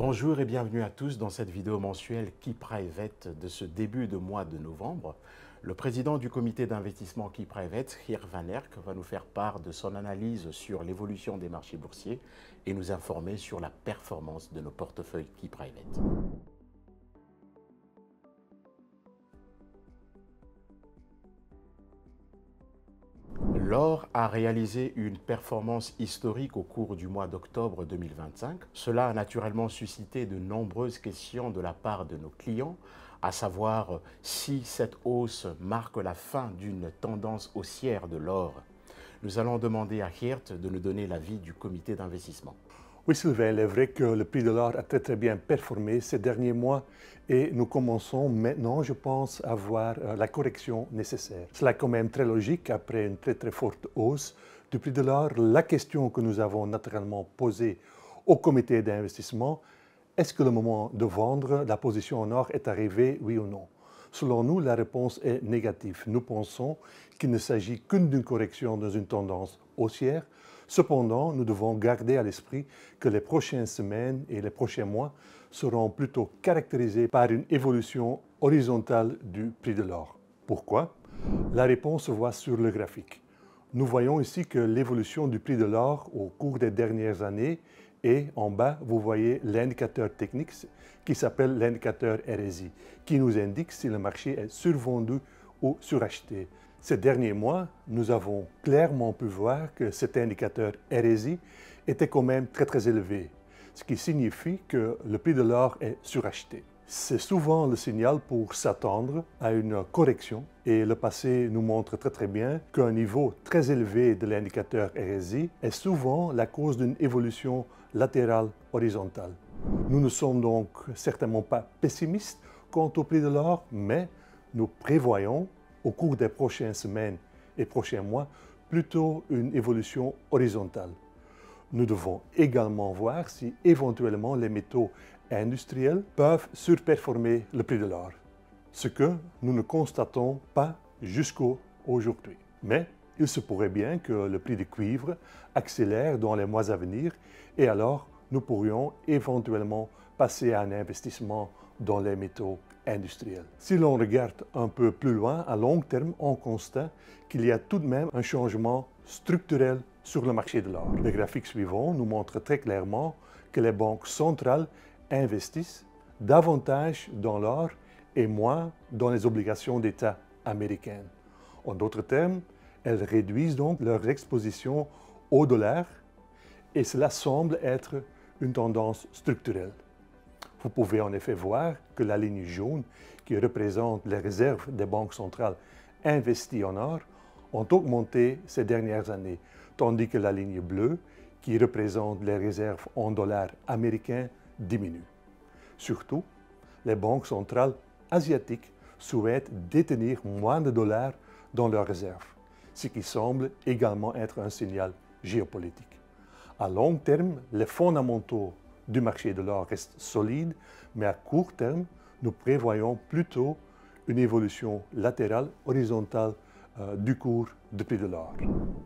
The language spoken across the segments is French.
Bonjour et bienvenue à tous dans cette vidéo mensuelle Key-Private de ce début de mois de novembre. Le président du comité d'investissement Key-Private, Geert Van Erck, va nous faire part de son analyse sur l'évolution des marchés boursiers et nous informer sur la performance de nos portefeuilles Key-Private. L'or a réalisé une performance historique au cours du mois d'octobre 2025. Cela a naturellement suscité de nombreuses questions de la part de nos clients, à savoir si cette hausse marque la fin d'une tendance haussière de l'or. Nous allons demander à Geert de nous donner l'avis du comité d'investissement. Oui Sylvain, il est vrai que le prix de l'or a très bien performé ces derniers mois et nous commençons maintenant, je pense, à voir la correction nécessaire. Cela est quand même très logique après une très forte hausse du prix de l'or. La question que nous avons naturellement posée au comité d'investissement, est-ce que le moment de vendre la position en or est arrivé, oui ou non? Selon nous, la réponse est négative. Nous pensons qu'il ne s'agit qu'une d'une correction dans une tendance haussière. Cependant, nous devons garder à l'esprit que les prochaines semaines et les prochains mois seront plutôt caractérisés par une évolution horizontale du prix de l'or. Pourquoi? La réponse se voit sur le graphique. Nous voyons ici que l'évolution du prix de l'or au cours des dernières années et en bas, vous voyez l'indicateur technique qui s'appelle l'indicateur RSI, qui nous indique si le marché est survendu ou suracheté. Ces derniers mois, nous avons clairement pu voir que cet indicateur RSI était quand même très élevé, ce qui signifie que le prix de l'or est suracheté. C'est souvent le signal pour s'attendre à une correction et le passé nous montre très bien qu'un niveau très élevé de l'indicateur RSI est souvent la cause d'une évolution latérale horizontale. Nous ne sommes donc certainement pas pessimistes quant au prix de l'or, mais nous prévoyons au cours des prochaines semaines et prochains mois plutôt une évolution horizontale. Nous devons également voir si éventuellement les métaux industriels peuvent surperformer le prix de l'or, ce que nous ne constatons pas jusqu'à aujourd'hui. Mais il se pourrait bien que le prix du cuivre accélère dans les mois à venir et alors nous pourrions éventuellement passer à un investissement dans les métaux industriels. Si l'on regarde un peu plus loin, à long terme, on constate qu'il y a tout de même un changement structurel sur le marché de l'or. Le graphique suivant nous montre très clairement que les banques centrales investissent davantage dans l'or et moins dans les obligations d'État américaines. En d'autres termes, elles réduisent donc leur exposition au dollar et cela semble être une tendance structurelle. Vous pouvez en effet voir que la ligne jaune, qui représente les réserves des banques centrales investies en or, ont augmenté ces dernières années, tandis que la ligne bleue, qui représente les réserves en dollars américains, diminue. Surtout, les banques centrales asiatiques souhaitent détenir moins de dollars dans leurs réserves, ce qui semble également être un signal géopolitique. À long terme, les fondamentaux du marché de l'or restent solides, mais à court terme, nous prévoyons plutôt une évolution latérale, horizontale du cours du prix de l'or.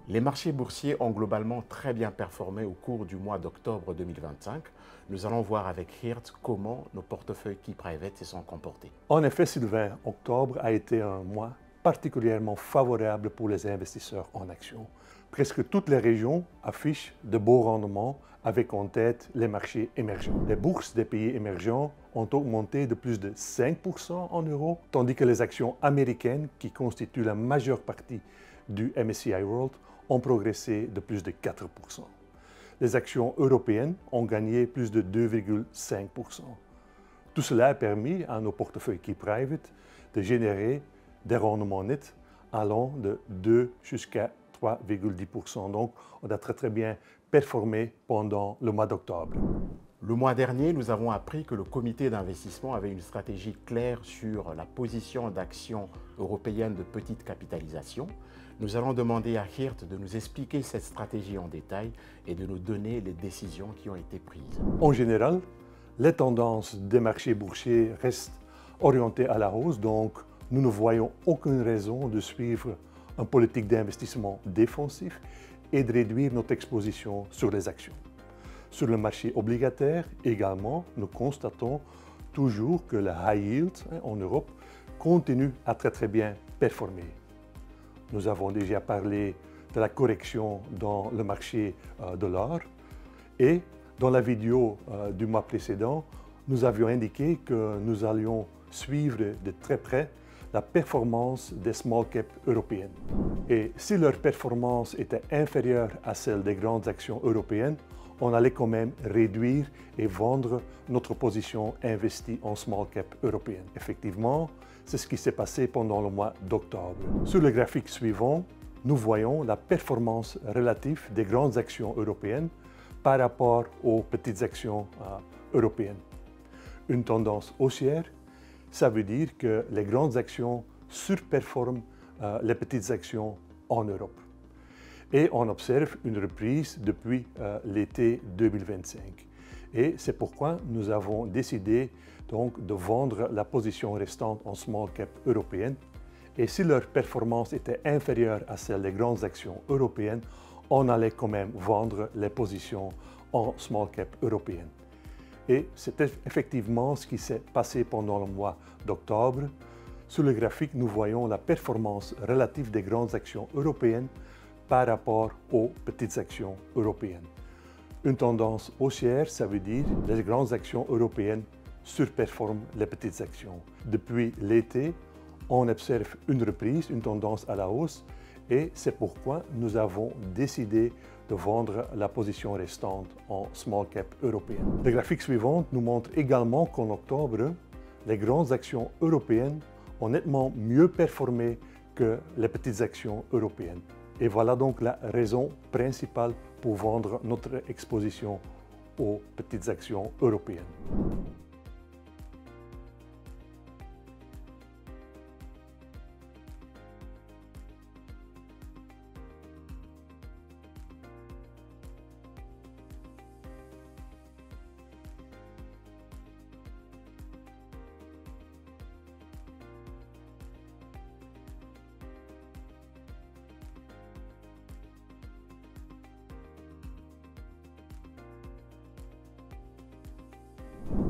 Les marchés boursiers ont globalement très bien performé au cours du mois d'octobre 2025. Nous allons voir avec Geert comment nos portefeuilles Key-Private se sont comportés. En effet, Sylvain, octobre a été un mois particulièrement favorable pour les investisseurs en actions. Presque toutes les régions affichent de beaux rendements avec en tête les marchés émergents. Les bourses des pays émergents ont augmenté de plus de 5% en euros, tandis que les actions américaines, qui constituent la majeure partie du MSCI World, ont progressé de plus de 4%. Les actions européennes ont gagné plus de 2,5%. Tout cela a permis à nos portefeuilles Key-Private de générer des rendements nets allant de 2 jusqu'à 3,10%. Donc, on a très bien performé pendant le mois d'octobre. Le mois dernier, nous avons appris que le comité d'investissement avait une stratégie claire sur la position d'actions européennes de petite capitalisation. Nous allons demander à Geert de nous expliquer cette stratégie en détail et de nous donner les décisions qui ont été prises. En général, les tendances des marchés boursiers restent orientées à la hausse, donc nous ne voyons aucune raison de suivre une politique d'investissement défensif et de réduire notre exposition sur les actions. Sur le marché obligataire également, nous constatons toujours que le high yield en Europe continue à très bien performer. Nous avons déjà parlé de la correction dans le marché de l'or et dans la vidéo du mois précédent, nous avions indiqué que nous allions suivre de très près la performance des small caps européennes. Et si leur performance était inférieure à celle des grandes actions européennes, on allait quand même réduire et vendre notre position investie en small cap européenne. Effectivement, c'est ce qui s'est passé pendant le mois d'octobre. Sur le graphique suivant, nous voyons la performance relative des grandes actions européennes par rapport aux petites actions européennes. Une tendance haussière, ça veut dire que les grandes actions surperforment les petites actions en Europe. Et on observe une reprise depuis l'été 2025. Et c'est pourquoi nous avons décidé donc de vendre la position restante en small cap européenne. Et si leur performance était inférieure à celle des grandes actions européennes, on allait quand même vendre les positions en small cap européenne. Et c'était effectivement ce qui s'est passé pendant le mois d'octobre. Sur le graphique, nous voyons la performance relative des grandes actions européennes par rapport aux petites actions européennes. Une tendance haussière, ça veut dire que les grandes actions européennes surperforment les petites actions. Depuis l'été, on observe une reprise, une tendance à la hausse, et c'est pourquoi nous avons décidé de vendre la position restante en small cap européenne. Le graphique suivant nous montre également qu'en octobre, les grandes actions européennes ont nettement mieux performé que les petites actions européennes. Et voilà donc la raison principale pour vendre notre exposition aux petites actions européennes.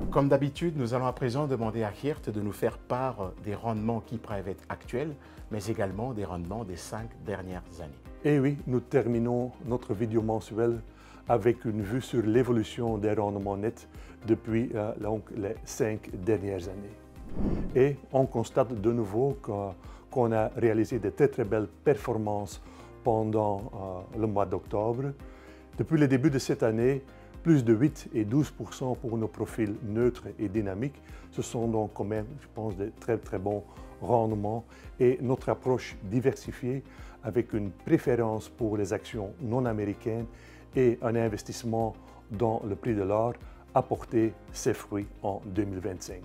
Comme d'habitude, nous allons à présent demander à Geert de nous faire part des rendements Key Private actuels, mais également des rendements des 5 dernières années. Et oui, nous terminons notre vidéo mensuelle avec une vue sur l'évolution des rendements nets depuis les 5 dernières années. Et on constate de nouveau qu'on a réalisé de très belles performances pendant le mois d'octobre. Depuis le début de cette année, plus de 8 et 12% pour nos profils neutres et dynamiques. Ce sont donc quand même, je pense, de très bons rendements. Et notre approche diversifiée avec une préférence pour les actions non américaines et un investissement dans le prix de l'or a porté ses fruits en 2025.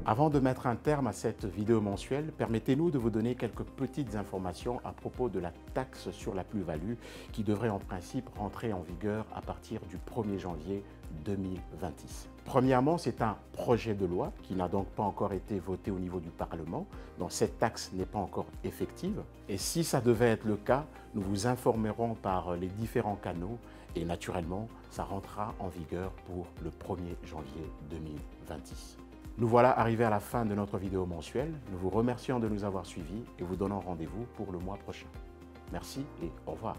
Avant de mettre un terme à cette vidéo mensuelle, permettez-nous de vous donner quelques petites informations à propos de la taxe sur la plus-value qui devrait en principe rentrer en vigueur à partir du 1er janvier 2026. Premièrement, c'est un projet de loi qui n'a donc pas encore été voté au niveau du Parlement, donc cette taxe n'est pas encore effective. Et si ça devait être le cas, nous vous informerons par les différents canaux et naturellement, ça rentrera en vigueur pour le 1er janvier 2026. Nous voilà arrivés à la fin de notre vidéo mensuelle. Nous vous remercions de nous avoir suivis et vous donnons rendez-vous pour le mois prochain. Merci et au revoir.